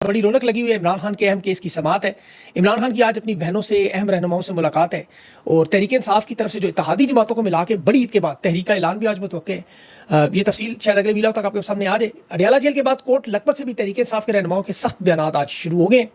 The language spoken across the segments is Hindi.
बड़ी रौनक लगी हुई है। इमरान खान के अहम केस की समाअत है। इमरान खान की आज अपनी बहनों से, अहम रहनुमाओं से मुलाकात है और तहरीक इंसाफ की तरफ से जो इत्तेहादी जमातों को मिला के बड़ी ईद के बाद तहरीक का ऐलान भी आज मुतवक्के है। ये तफसील शायद अगले वीडियो तक आपके सामने आ जाए। अडियाला जेल के बाद कोट लखपत से भी तहरीक इंसाफ के रहनुमाओं के सख्त बयान आज शुरू हो गए।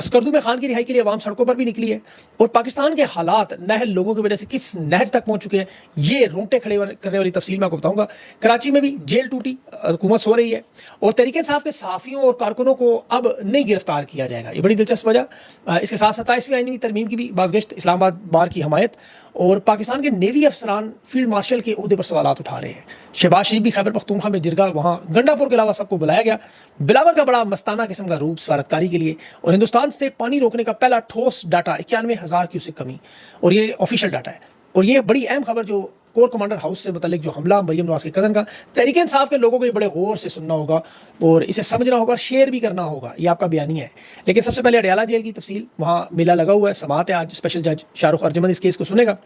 स्कर्दू में खान की रिहाई के लिए अवाम सड़कों पर भी निकली है और पाकिस्तान के हालात नहल लोगों की वजह से किस नहज तक पहुंच चुके हैं, ये रोंगटे खड़े करने वाली तफसील मैं आपको बताऊंगा। कराची में भी जेल टूटी, हुकूमत सो रही है और तहरीक इंसाफ के सहाफ़ियों और कारकुनों को अब नहीं गिरफ्तार किया जाएगा। ये बड़ी दिलचस्प वजह। इसके साथ 27वीं आईनी तरमीम की भी बाज़गश्त, इस्लामाबाद बार की हमायत और पाकिस्तान के नेवी अफसरान फील्ड मार्शल के ओहदे पर सवालात उठा रहे हैं। शहबाज शरीफ भी खैबर पख्तूनख्वा में जिरगा, वहाँ गंडापुर के अलावा सबको बुलाया गया। बिलावल का बड़ा मस्ताना किस्म का रूप सफारतकारी के लिए और हिंदुस्तान से पानी रोकने का पहला ठोस डाटा 91,000 क्यूसेक कमी, और ये ऑफिशियल डाटा है। और ये बड़ी अहम खबर जो कोर कमांडर हाउस से मुतल्लिक जो हमला मरियम नवाज के कदम का, तहरीक इंसाफ के लोगों को ये बड़े गौर से सुनना होगा और इसे समझना होगा, शेयर भी करना होगा। ये आपका बयानिया है। लेकिन सबसे पहले अडियाला जेल की तफसील, वहाँ मेला लगा हुआ है, समाअत है आज। स्पेशल जज शाहरुख अर्जमंद इस केस को सुनेगा।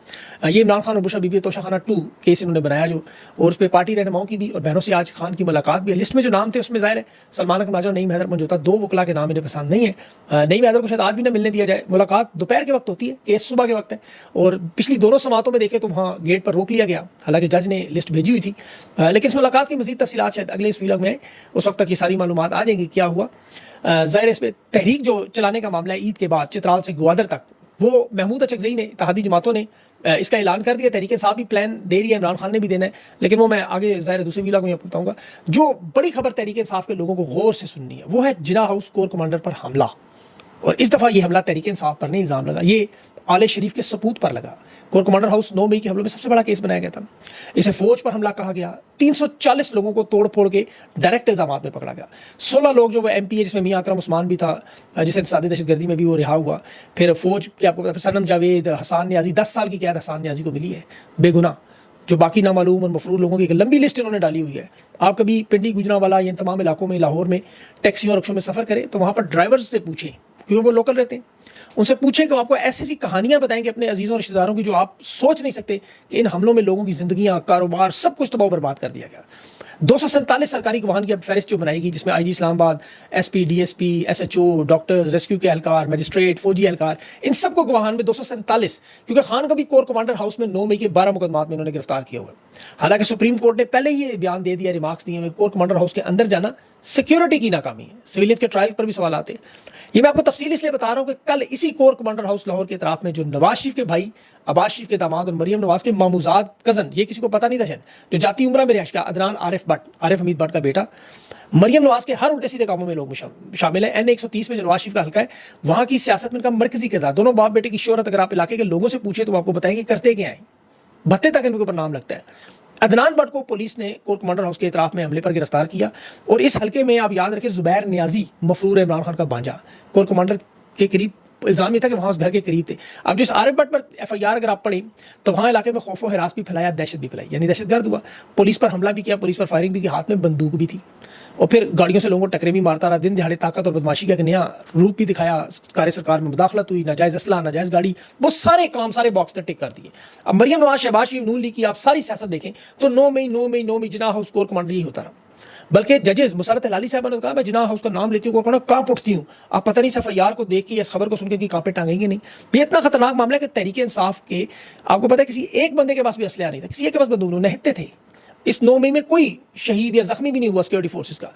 ये इमरान खान और बुशरा बीबी तोशाखाना 2 केस इन्होंने बनाया जो, और उस पर पार्टी रहनुमाओं की भी और बहनों से आज खान की मुलाकात भी है। लिस्ट में जो नाम थे उसमें ज़ाहिर है सलमान अकमल, नईम हैदर मंजूता, 2 वकला के नाम इन्हें पसंद नहीं है। नईम हैदर को शायद आज भी ना मिलने दिया जाए। मुलाकात दोपहर के वक्त होती है, केस सुबह के वक्त है और पिछली दोनों समातों में देखें तो वहाँ गेट पर रोक लिया गया, हालांकि जज ने लिस्ट भेजी हुई थी। लेकिन इस मुलाकात की मज़ीद तफसीलात शायद अगले इस वीलॉग में, उस वक्त तक ये सारी मालूमात आ जाएंगी क्या हुआ। ज़ाहिर इस पर तहरीक जो चलाने का मामला है, ईद के बाद चित्राल से ग्वादर तक, वो महमूद अचकज़ई ने, इत्तेहादी जमातों ने इसका ऐलान कर दिया। तहरीक इंसाफ भी प्लान दे रही है, इमरान खान ने भी देना है, लेकिन वो मैं आगे ज़ाहिर दूसरे वीलॉग में बताऊंगा। जो बड़ी खबर तहरीक इंसाफ के लोगों को गौर से सुननी है वो है जिना हाउस कोर कमांडर पर हमला। और इस दफ़ा ये हमला तहरीक इंसाफ पर नहीं इल्ज़ाम लगा, ये आले शरीफ के सपूत पर लगा। कोर कमांडर हाउस 9 मई के हमलों में सबसे बड़ा केस बनाया गया था। इसे फौज पर हमला कहा गया। 340 लोगों को तोड़ फोड़ के डायरेक्ट इल्जामात में पकड़ा गया। 16 लोग जो वो MP है, जिसमें मियां अकरम उस्मान भी था, जिसे सादे दहशतगर्दी में भी वो रिहा हुआ। फिर फौज की आपको सनम जावेद, हसान न्याजी, 10 साल की कैद हसान न्याजी को मिली है बेगुनाह। जो बाकी नामालूम और मफरूर लोगों की एक लंबी लिस्ट इन्होंने डाली हुई है। आप कभी पिंडी, गुजरांवाला, ये तमाम इलाकों में, लाहौर में टैक्सी और रिक्शों में सफ़र करें तो वहाँ पर ड्राइवर्स से पूछें, क्योंकि वो लोकल रहते हैं, उनसे पूछें कि आपको ऐसी ऐसी कहानियां बताएंगे अपने अजीज़ों और रिश्तेदारों की जो आप सोच नहीं सकते कि इन हमलों में लोगों की ज़िंदगियां, कारोबार, सब कुछ तबाह बर्बाद कर दिया गया। 247 सरकारी गवाहान की अब फहरिस्त जो बनाएगी, जिसमें IG Islamabad, SP, DSP, SHO, doctors, rescue के एहलकार, मजिस्ट्रेट, फौजी एहलकार, इन सबको गवाहान में 247, क्योंकि खान का भी कोर कमांडर हाउस में 9 मई के 12 मुकदमात में उन्होंने गिरफ्तार किया हुआ है। हालांकि सुप्रीम कोर्ट ने पहले ही ये बयान दे दिया, रिमार्क्स दिए, कोर कमांडर हाउस के अंदर जाना सिक्योरिटी की नाकामी है। सिविलियंस के ट्रायल पर भी सवाल आते हैं। ये मैं आपको तफसील इसलिए बता रहा हूँ कि कल इसी कोर कमांडर हाउस लाहौर के इतराफ में जो नवाज शरीफ के भाई, अब्बास शरीफ के दामाद और मरियम नवाज के मामूजाद कज़न, ये किसी को पता नहीं था शायद, जो जाती उम्रा में रिहाइश का अदनान आरिफ हमीद भट्ट का बेटा, मरियम नवाज के हर उल्टे सीधे कामों में लोग शामिल हैं। N130 में जो नवाज शरीफ का हल्का है, वहाँ की सियासत में इनका मरकजी किरदार। दोनों बाप बेटे की शोहरत अगर आप इलाके के लोगों से पूछे तो आपको बताएंगे करते क्या है, भत्ते तक इनके ऊपर नाम लगता है। अदनान भट्ट को पुलिस ने कोर कमांडर हाउस के इतराफ में हमले पर गिरफ्तार किया और इस हल्के में आप याद रखें जुबैर नियाजी, मफरूर इमरान खान का भांजा, कोर कमांडर के करीब इल्ज़ाम ये था कि वहाँ उस घर के करीब थे। अब जिस आरिफ भट्ट पर FIR अगर आप पढ़ें तो वहाँ इलाके में खौफ व हिरास भी फैलाया, दहशत भी फैलाई, यानी दहशतगर्द हुआ। पुलिस पर हमला भी किया, पुलिस पर फायरिंग भी की, हाथ में बंदूक भी थी और फिर गाड़ियों से लोगों को टकरे भी मारता रहा। दिन दिहाड़े ताकत और बदमाशी का एक नया रूप भी दिखाया। कार्य सरकार में मुदाखलत हुई, नाजायज़ असला, नाजायज़ गाड़ी, वो सारे काम, सारे बॉक्स टिक कर दिए। अब मरियम नवाज, शहबाज शरीफ, नून लीग की आप सारी सियासत देखें तो 9 मई जिना हाउस कोर कमांडर ही होता रहा। बल्कि जजेस मुसरत हिलाली साहब ने कहा मैं जिना हाउस का नाम लेती हूँ, कहाँ उठती हूँ, आप पता नहीं FIR को देख के, इस खबर को सुनकर कि कहाँ पे टांगेंगे नहीं। ये इतना खतरनाक मामला है कि तहरीक इंसाफ के, आपको पता है किसी एक बंदे के पास भी असला नहीं था, किसी एक के पास बंदूक नहते थे। इस 9 मई में कोई शहीद या जख्मी भी नहीं हुआ सिक्योरिटी फोर्सेस का,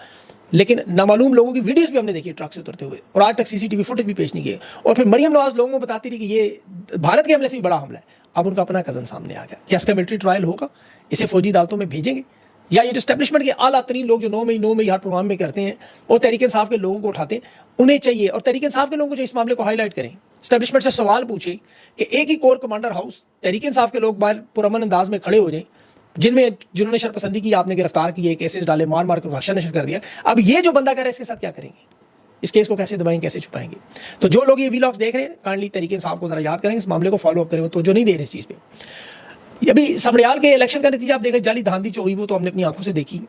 लेकिन नामालूम लोगों की वीडियोस भी हमने देखी ट्रक से उतरते हुए और आज तक CCTV फुटेज भी पेश नहीं किए। और फिर मरियम नवाज लोगों को बताती रही कि ये भारत के हमले से भी बड़ा हमला है। अब उनका अपना कज़न सामने आ गया। क्या इसका मिलिट्री ट्रायल होगा? इसे फौजी अदालतों में भेजेंगे? या ये जो स्टैब्लिशमेंट के आला तरीन लोग जो 9 मई हर प्रोग्राम में करते हैं और तहरीक इंसाफ के लोगों को उठाते हैं, उन्हें चाहिए, और तहरीक इंसाफ के लोगों को चाहिए इस मामले को हाईलाइट करें, स्टैब्लिशमेंट से सवाल पूछें कि एक ही core commander house, Tehreek Insaf के लोग बाहर पुरअमन अंदाज में खड़े हो जाएं, जिन्होंने शरपसंदी की, आपने गिरफ्तार किए, केसेस डाले, मार कर भाषा नशर कर दिया। अब ये जो बंदा कर रहा है इसके साथ क्या करेंगे? इस केस को कैसे दबाएंगे, कैसे छुपाएंगे? तो जो लोग ये वीलॉग्स देख रहे हैं, काइंडली तहरीक इंसाफ को जरा याद करेंगे, इस मामले को फॉलो अप करें, तो जो नहीं दे रहे इस चीज़ पे। अभी समड़ियाल के इलेक्शन का नतीजा आप देख रहे, जाली धांधली जो हुई वो तो हमने अपनी आंखों से देखी।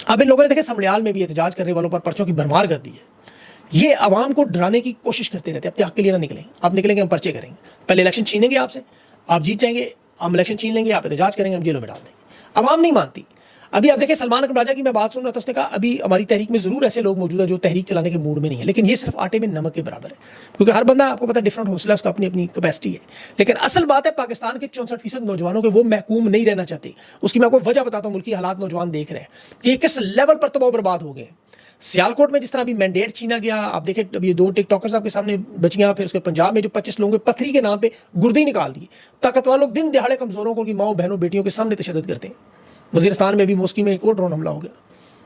अब इन लोगों ने देखे समड़ियाल में भी एहतजाज करने वालों पर पर्चों की भरमार कर दी है। ये आवाम को डराने की कोशिश करते रहते हैं, अपने हक के लिए ना निकलें, आप निकलेंगे हम पर्चे करेंगे, पहले इलेक्शन छीनेंगे आपसे, आप जीत जाएंगे, हम इलेक्शन छीन लेंगे, आप एहतजाज करेंगे, हम जेलों में डाल देंगे। आवाम नहीं मानती। अभी आप देखें सलमान अकबर राजा की मैं बात सुन रहा था, उसने कहा अभी हमारी तहरीक में ज़रूर ऐसे लोग मौजूद हैं जो तहरीक चलाने के मूड में नहीं है, लेकिन ये सिर्फ आटे में नमक के बराबर है, क्योंकि हर बंदा आपको पता है डिफरेंट हौसला है, उसका अपनी अपनी कैपेसिटी है। लेकिन असल बात है पाकिस्तान के 64% नौजवानों के वो महकूम नहीं रहना चाहते। उसकी मैं आपको वजह बताता हूँ, मुल्की हालात नौजवान देख रहे हैं कि किस लेवल पर तबाह बर्बाद हो गए। सियालकोट में जिस तरह अभी मैंडेट छीना गया, आप देखें अभी ये 2 टिकटॉकर्स आपके सामने बचियां, फिर उसके पंजाब में जो 25 लोगों के पथरी के नाम पे गुर्दे ही निकाल दिए। ताकतवर लोग दिन दिहाड़े कमजोरों को, माओ बहनों बेटियों के सामने तशद्दुद करते हैं। वजीरिस्तान में भी मॉस्की में एक और ड्रोन हमला हो गया,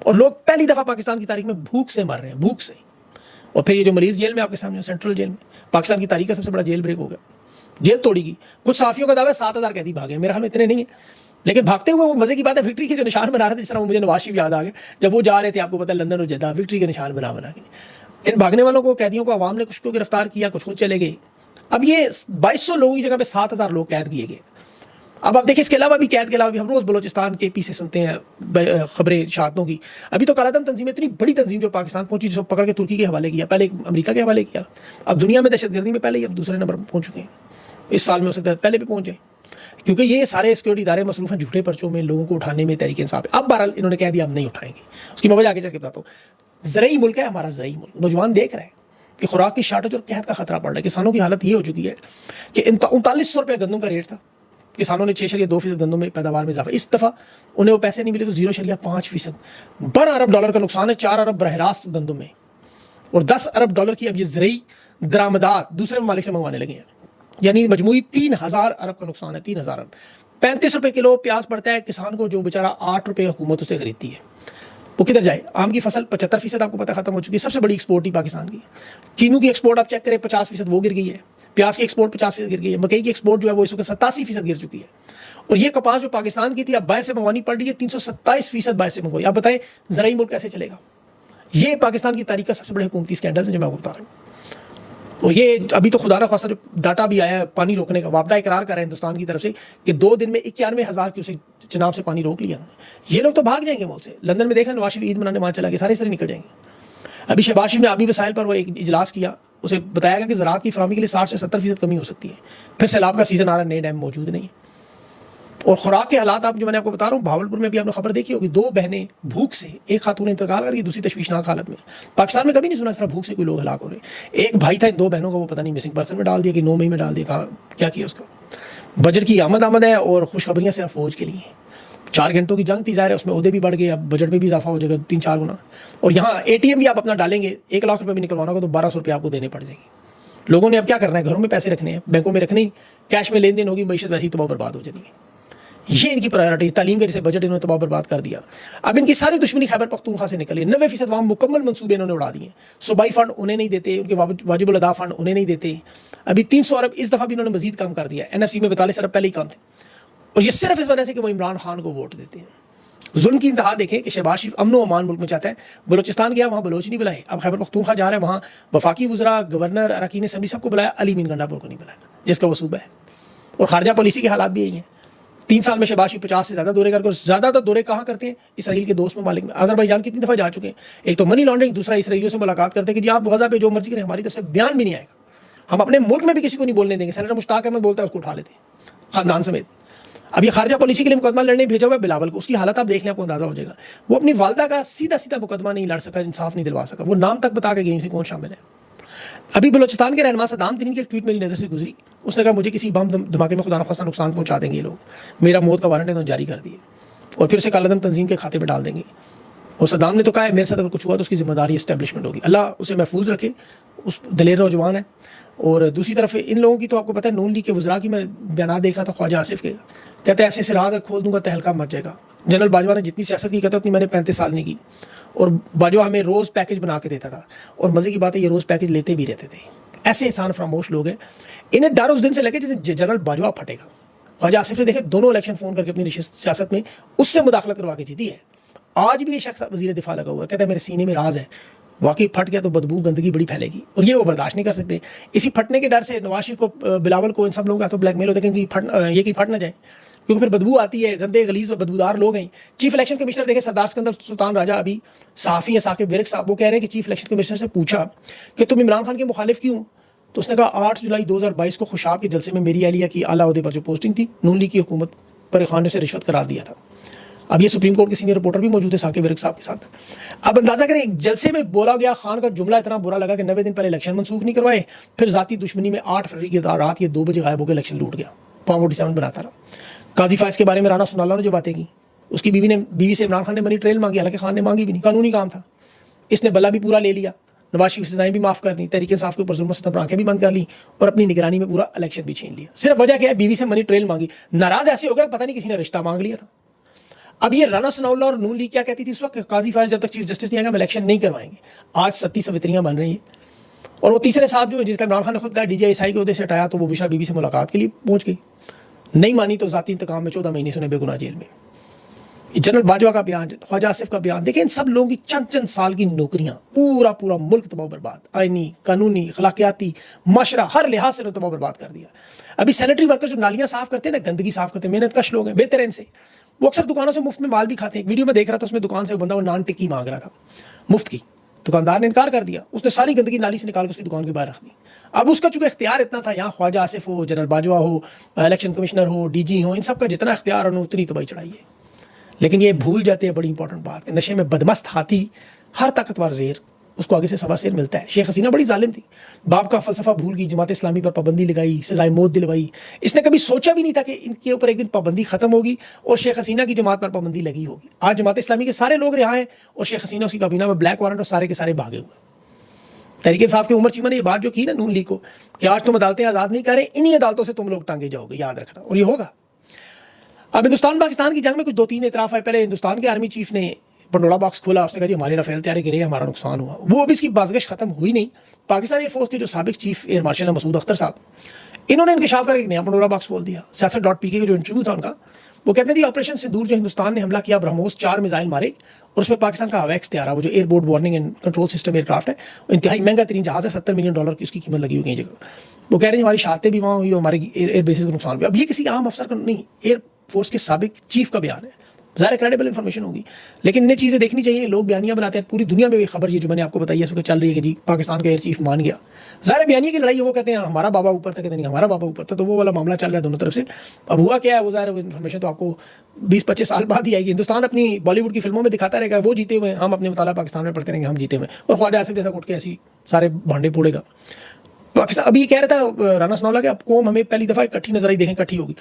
और लोग पहली दफा पाकिस्तान की तारीख में भूख से मर रहे हैं, भूख से। और फिर ये जो मरीज जेल में आपके सामने, सेंट्रल जेल में, पाकिस्तान की तारीख का सबसे बड़ा जेल ब्रेक हो गया, जेल तोड़ी गई। कुछ साफियों का दावा है 7000 कैदी भागे, मेरे हाल में इतने नहीं है, लेकिन भागते हुए वो मजे की बात है विक्ट्री के जो निशान बना रहे थे, जिस तरह मुझे नवाज शरीफ याद आ गया जब वो जा रहे थे, आपको पता है लंदन और जद्दा, विक्ट्री के निशान बना के। इन भागने वालों को, कैदियों को आवाम ने कुछ को गिरफ्तार किया, कुछ खुद चले गए। अब ये 2200 लोगों की जगह पे 7000 लोग कैद किए गए। अब आप देखिए इसके अलावा भी कैद के अलावा भी हम रोज़ बलोचिस्तान के पी से सुनते हैं खबरें शहादतों की। अभी तो कालादम तंजीम, इतनी बड़ी तंजीम जो पाकिस्तान पहुंची, जिसको पकड़ के तुर्की के हवाले किया, पहले अमेरिका के हवाले किया, अब दुनिया में दहशतगर्दी में पहले ही अब दूसरे नंबर पर पहुंच चुके हैं। इस साल में हो सकता है पहले भी पहुंच जाए, क्योंकि ये सारे सिक्योरिटी इदारे मसरूफ हैं झूठे पर्चों में लोगों को उठाने में, तहरीक इंसाफ। अब बहरहाल इन्होंने कह दिया हम नहीं उठाएंगे, उसकी मैं वजह आगे चल के बताता हूँ। ज़रई मुल्क है हमारा, ज़रई मुल्क, नौजवान देख रहे हैं कि खुराक की शार्टेज और कहत का खतरा पड़ रहा है। किसानों की हालत ये हो चुकी है कि 3900 रुपये गंदम का रेट था, किसानों ने 6.2% गंदम में पैदावार में इजाफा, इस दफ़ा उन्हें वो पैसे नहीं मिले तो 0.5%। 12 अरब डॉलर का नुकसान है, 4 अरब बरह रास्त गंदम में, और 10 अरब डॉलर की अब ये ज़रई दरामदात दूसरे ममालिक से मंगवाने लगे हैं। यानी मजमूई 3000 अरब का नुकसान है, 3000 अरब। 35 रुपये किलो प्याज पड़ता है किसान को, जो बेचारा 8 रुपये हुकूमत उसे खरीदती है, वो किधर जाए। आम की फसल 75% आपको पता खत्म हो चुकी है, सबसे बड़ी एक्सपोर्ट ही पाकिस्तान की। कीनू की एक्सपोर्ट आप चेक करें 50% वो गिर गई है, प्याज की एक्सपोर्ट 50% गिर गई है, मकई की एक्सपोर्ट जो है वो इस वक्त 87% गिर चुकी है। और ये कपास जो पाकिस्तान की थी अब बाहर से मंगवानी पड़ रही है, 327% बाहर से मंगवाई। आप बताएं ज़राई मुल्क कैसे चलेगा। ये पाकिस्तान की तारीख का सबसे बड़े हुकूमती स्कैंडल है जो मैं बता रहा हूँ। और ये अभी तो खुदा ना खासा जो डाटा भी आया है पानी रोकने का, वापदा इकरार कर रहे हैं हिंदुस्तान की तरफ से कि 2 दिन में 91,000 क्यूसेक चिनाब से पानी रोक लिया। ये लोग तो भाग जाएंगे मुल्क से। लंदन में देखा नवाज शरीफ ईद मनाने वहाँ चला गया, सारे इस तरह निकल जाएंगे। अभी शहबाज शरीफ ने आबी वसाइल पर वो एक इजलास किया, उसे बताया गया कि ज़राअत की फराहमी के लिए 60 से 70% कमी हो सकती है। फिर सैलाब का सीजन आ रहा है, नए डैम मौजूद नहीं है। और खुराक के हालात आप जो मैंने आपको बता रहा हूँ, भावलपुर में भी आपने खबर देखी होगी, 2 बहनें भूख से, एक खातून इंतकाल कर गई, दूसरी तशवीशनाक हालत में। पाकिस्तान में कभी नहीं सुना इस तरह भूख से कोई लोग हलाक हो रहे। एक भाई था इन 2 बहनों का, वो पता नहीं मिसिंग पर्सन में डाल दिया कि 9 मई में डाल दिया, क्या किया उसका। बजट की आमद है और खुशखबरियाँ सिर्फ फौज के लिए। 4 घंटों की जंग थी ज़ाहिर है, उसमें ओहदे भी बढ़ गए, अब बजट में भी इजाफा हो जाएगा 3-4 गुना। और यहाँ ATM भी आप अपना डालेंगे, 1 लाख रुपये भी निकलवाना होगा तो 1200 रुपये आपको देने पड़ जाएंगे। लोगों ने अब क्या करना है, घरों में पैसे रखने हैं, बैंकों में रखने, कैश में लेन देन होगी, मईशत वैसी तबाह बर्बाद हो जानी है। ये इनकी प्रायोरिटी। तालीम के जैसे बजट इन्होंने तबाह बर्बाद कर दिया। अब इनकी सारी दुश्मनी खैबर पख्तूनख्वा से निकली है। 90% वहाँ मुकम्मल मनसूबे इन्होंने उड़ा दिए। सूबाई फंड उन्हें नहीं देते, उनके वाजिबुल अदा फंड उन्हें नहीं देते। अभी 300 अरब इस दफ़ा भी इन्होंने मजीद कम कर दिया। NFC में 42 अरब पहले ही कम थे, और ये सिर्फ इस वजह से कि वो इमरान खान को वोट देते हैं। जुल्म की इंतहा देखें कि शहबाज शरीफ अमन व अमान मुल्क में चाहता है। बलोचिस्तान गया, वहाँ बलोच नहीं बुलाए। अब खैबर पख्तूनख्वा जा रहा है, वहाँ वफाकी वज़रा, गवर्नर, अरकान असम्बली सबको बुलाया, अली मीन गंडापुर को नहीं बुलाया, जिसका वो सूबा है। और खारजा पॉलिसी के हालात भी यही हैं। 3 साल में शहबाज शरीफ 50 से ज़्यादा दौरे करके, और ज़्यादातर दौरे कहाँ करते हैं, इसराइल के दोस्त ममालिक में। अज़रबैजान कितनी दफ़ा जा चुके हैं। एक तो मनी लॉन्ड्रिंग, दूसरा इसराइलियों से मुलाकात करते हैं कि जी आप गज़ा पे जो मर्जी करें, हमारी तरफ से बयान भी नहीं आएगा, हम अपने मुल्क में भी किसी को नहीं बोलने देंगे। सेनेटर मुश्ताक अहमद बोलता है उसको उठा लेते हैं खानदान समेत। अब ये खारजा पॉलिसी के लिए मुकदमा लड़ने भेजा हुआ है बिलावल को, उसकी हालत आप देख लें, आपको अंदाजा हो जाएगा। वो अपनी वालदा का सीधा मुकदमा नहीं लड़ सका, इंसाफ नहीं दिलवा सका, वो नाम तक बता के गई थी कौन शामिल है। अभी बलोचिस्तान के रहनुमा सद्दाम तरीन की एक ट्वीट मेरी नज़र से गुजरी, उसने कहा मुझे किसी बम धमाके में खुदा न खास्ता नुकसान पहुंचा देंगे ये लोग, मेरा मौत का वारंट है तो जारी कर दिए, और फिर उसे कालादम तंजीम के खाते पर डाल देंगे। और सद्दाम ने तो कहा है मेरे साथ अगर कुछ हुआ तो उसकी जिम्मेदारी इस्टेब्लिशमेंट होगी, अल्लाह उसे महफूज रखे, उस दलेर नौजवान है। और दूसरी तरफ इन लोगों की तो आपको पता है, नून लीग के वज़रा की मैं बयान देख रहा था, ख्वाजा आसिफ के, कहते हैं ऐसे ऐसे राज खोल दूंगा तहलका मच जाएगा। जनरल बाजवा ने जितनी सियासत की कहता उतनी मैंने 35 साल नहीं की, और बाजवा हमें रोज़ पैकेज बना के देता था, और मज़े की बात है ये रोज़ पैकेज लेते भी रहते थे। ऐसे इंसान फरामोश लोग हैं, इन्हें डर उस दिन से लगे जैसे जनरल बाजवा फटेगा। ख्वाजा आसिफ ने देखे दोनों इलेक्शन फ़ोन करके अपनी सियासत में उससे मुदाखलत करवा के जीती है। आज भी ये शख्स वज़ीर दिफा लगा हुआ है, कहता है मेरे सीने में राज है, वाकई फट गया तो बदबू गंदगी बड़ी फैलेगी, और ये वो बर्दाश्त नहीं कर सकते। इसी फटने के डर से नवाज शरीफ को, बिलावल को, इन सब लोगों का तो ब्लैकमेल होता है कि ये कहीं फट ना जाए, क्योंकि फिर बदबू आती है, गंदे गलीज और बदबूदार लोग हैं। चीफ इलेक्शन कमिश्नर देखे सरदार सिकंदर सुल्तान राजा, अभी साफ़ी है साकिब विरक साहब, वो कह रहे हैं कि चीफ इलेक्शन कमिश्नर से पूछा कि तुम इमरान खान के मुखालिफ क्यों, तो उसने कहा 8 जुलाई 2022 को खुशाब के जलसे में मेरी अहलिया की आला ओहदे पर जो पोस्टिंग थी, नून लीग की हुकूमत पर खान ने उसे रिश्वत करार दिया था। अब ये सुप्रीम कोर्ट के सीनियर रिपोर्टर भी मौजूद है साकिब विर्क साहब के साथ। अब अंदाजा करें, एक जलसे में बोला गया खान का जुमला इतना बुरा लगा कि 90 दिन पहले इलेक्शन मनसूख नहीं करवाए, फिर जाती दुश्मनी में 8 फरवरी की रात ये 2 बजे गायब होकर इलेक्शन लूट गया, फॉर्म 47 बनाता रहा। काजी फायज के बारे में राना सुनाला ने जो बातें की, उसकी बीवी से इमरान खान ने मनी ट्रेल मांगी, हालांकि खान ने मांगी भी नहीं, कानूनी काम था। इसने बल्ला भी पूरा ले लिया, नवाज शरीफ सजाएं भी माफ़ कर दी, तहरीक इंसाफ के ऊपर जुल्म सितम पर आंखें भी बंद कर ली और अपनी निगरानी में पूरा इलेक्शन भी छीन लिया। सिर्फ वजह क्या है, बीवी से मनी ट्रेल मांगी। नाराज ऐसे हो गया पता नहीं किसी ने रिश्ता मांग लिया था। अब ये राना सनाउल्लाह और नून लीग क्या कहती थी उस वक्त, काजी फायज जब तक चीफ जस्टिस नहीं आएगा हम इलेक्शन नहीं करवाएंगे। आज 37 सवित्रियाँ बन रही हैं और वो तीसरे साहब जो जिसका इमरान खान ने खुद कहा DJSI के उहदे से हटाया, तो वो बुशरा बीवी से मुलाकात के लिए पहुंच गई, नहीं मानी तो ज़ाती इंतकाम में 14 महीने से उन्हें बेगुनाह जेल में। जनरल बाजवा का बयान, ख्वाजा आसिफ का बयान, देखें इन सब लोगों की चंद साल की नौकरियां, पूरा पूरा मुल्क तबाह बर्बाद, आईनी, कानूनी, अखलाकियाती, माशरा, हर लिहाज से तबाह बर्बाद कर दिया। अभी सैनिटरी वर्कर्स जो नालियां साफ करते हैं ना, गंदगी साफ करते हैं, मेहनत कश लोग हैं, बेहतर इनसे, वो अक्सर दुकानों से मुफ्त में माल भी खाते हैं। एक वीडियो में देख रहा था, उसमें दुकान से बंदा वो नान टिक्की मांग रहा था मुफ्त की, दुकानदार ने इनकार कर दिया, उसने सारी गंदगी नाली से निकाल के उसकी दुकान के बाहर रख दी। अब उसका चूंकि इख्तियार इतना था, यहाँ ख्वाजा आसिफ हो, जनरल बाजवा हो, इलेक्शन कमिश्नर हो, DG हो, इन सब का जितना इख्तियार हो उतनी तबाही चढ़ाई है। लेकिन ये भूल जाते हैं बड़ी इंपॉर्टेंट बात, नशे में बदमस्त हाथी हर ताकतवर जेर उसको आगे से सवा शेर मिलता है। शेख हसीना बड़ी जालिम थी, बाप का फलसफा भूल गई, जमात इस्लामी पर पाबंदी लगाई, सजाए मौत दिलवाई। इसने कभी सोचा भी नहीं था कि इनके ऊपर एक दिन पाबंदी खत्म होगी और शेख हसीना की जमात पर पाबंदी लगी होगी। आज जमात इस्लामी के सारे लोग रिहा हैं और शेख हसीना उसकी काबीना में ब्लैक वारंट और सारे के सारे भागे हुए। तहरीक इंसाफ के उमर चीमा ने ये बात जो की ना नून लीग को, कि आज तुम अदालतें आज़ाद नहीं कर रहे, इन्हीं अदालतों से तुम लोग टांगे जाओगे, याद रखना, और ये होगा। अब हिंदुस्तान पाकिस्तान की जंग में कुछ 2-3 एतराफ़ है। पहले हिंदुस्तान के आर्मी चीफ ने पंडोरा बॉक्स खोला, उसने कहा जी हमारे राफेल तैयारी गिरे, हमारा नुकसान हुआ। वो अभी इसकी बाज़गश खत्म हुई नहीं। पाकिस्तान एयरफोर्स के जो साबिक चीफ एयर मार्शल है मसूद अख्तर साहब, इन्होंने इंकशाफ करके एक नया पंडोरा बॉक्स खोल दिया। siyaset.pk का जो इंटरव्यू था उनका, वो कहते हैं ऑपरेशन सिंदूर जो हिंदुस्तान ने हमला किया, ब्रह्मोस 4 मिसाइल मारे और उसमें पाकिस्तान का हवैक्स तैयार है, वो जो airborne warning and control system aircraft है, इंतहाई महंगा तरीन जहाज़ है, $70 मिलियन की उसकी कीमत लगी हुई कई जगह। वो कह रहे हैं हमारी शातें भी वहाँ हुई और हमारे एयर बेसिस को नुकसान हुआ। अब ये किसी आम अफसर का नहीं, एयर फोर्स के साबिक चीफ का बयान है, ज़ाहिर क्रेडिबल इन्फॉर्मेशन होगी। लेकिन इन्हें चीज़ें देखनी चाहिए। लोग बयानियाँ बनाते हैं, पूरी दुनिया में भी खबर ये जो मैंने आपको बताई है इसमें चल रही है कि जी पाकिस्तान का एयर चीफ मान गया। ज़ाहिर बयानिया की लड़ाई है, वो कहते हैं हमारा बाबा ऊपर था, कहते नहीं हमारा बाबा ऊपर था, तो वो वाला मामला चल रहा है दोनों तरफ से। अब हुआ क्या है वो ज़ाहिर इन्फॉर्मेशन तो आपको 20-25 साल बाद ही आएगी। हिंदुस्तान अपनी बॉलीवुड की फिल्मों में दिखाता रहेगा वो जीते हुए, हम अपने मुताला पाकिस्तान में पढ़ते रहेंगे हम जीते हुए, और ख्वाजा आसिफ जैसा उठ के ऐसी सारे भांडे फोड़ेगा पाकिस्तान। अभी कह रहा था राना सनाउल्लाह कि अब कौम हमें पहली दफ़ा इकट्ठी नजर आई, देखें इकट्ठी होगी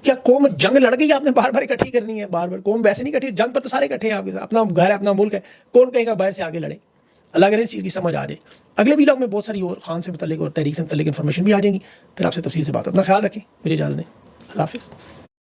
क्या। कौम जंग लड़ गई, आपने बार बार इकट्ठी करनी है, बार बार कौम वैसे नहीं इकट्ठी, जंग पर तो सारे इकट्ठे हैं आपके साथ, अपना घर है, अपना मुल्क है, कौन कहेगा बाहर से आगे लड़े। अल्लाह करे इस चीज़ की समझ आ जाए। अगले व्लॉग में बहुत सारी और खान से मुतल्लिक और तहरीक से मुतल्लिक इन्फॉर्मेशन भी आ जाएंगी, फिर आपसे तफसील से बात। अपना ख्याल रखें, मुझे इजाज़त दें, अल्लाह हाफ़िज़।